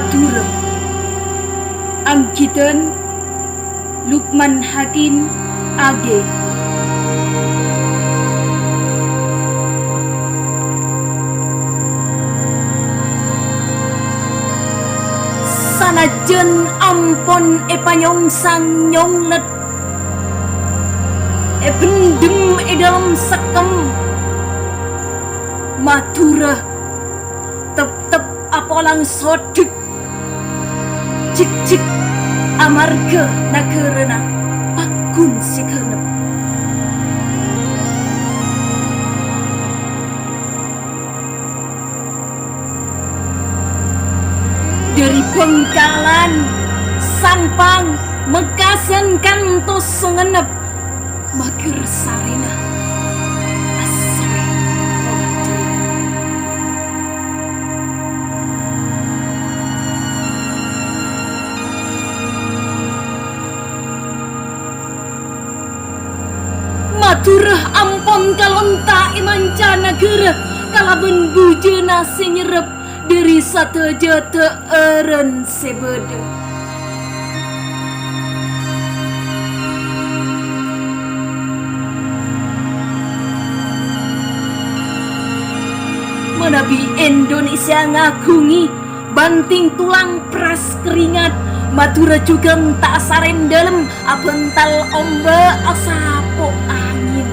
Matura Anggitan Lukman Hakim AG. Sanajan ampon panyong sang nyonglet pendem dalam sekam Matura tep apolang sodik cik amarga nakerena pakun sikenep dari Bengkalan Sampang Mekasen kantos sungenep mager sarina asri obat Matura ampon kalonta imanca nagara kalaben bujena sing nyerep dari sateja teeren sebede menabi Indonesia ngagungi banting tulang pras keringat Matura juga tak saren dalem abental ombak asapo angin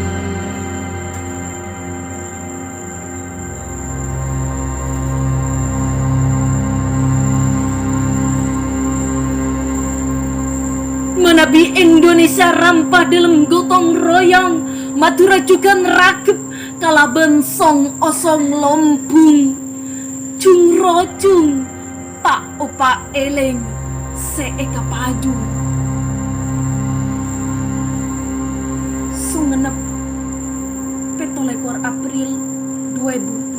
menabi Indonesia rampah dalam gotong royong Matura juga nerakep kalaben song osong lompung cung rocung tak opa eleng seeka padu sungenep 17 April 2000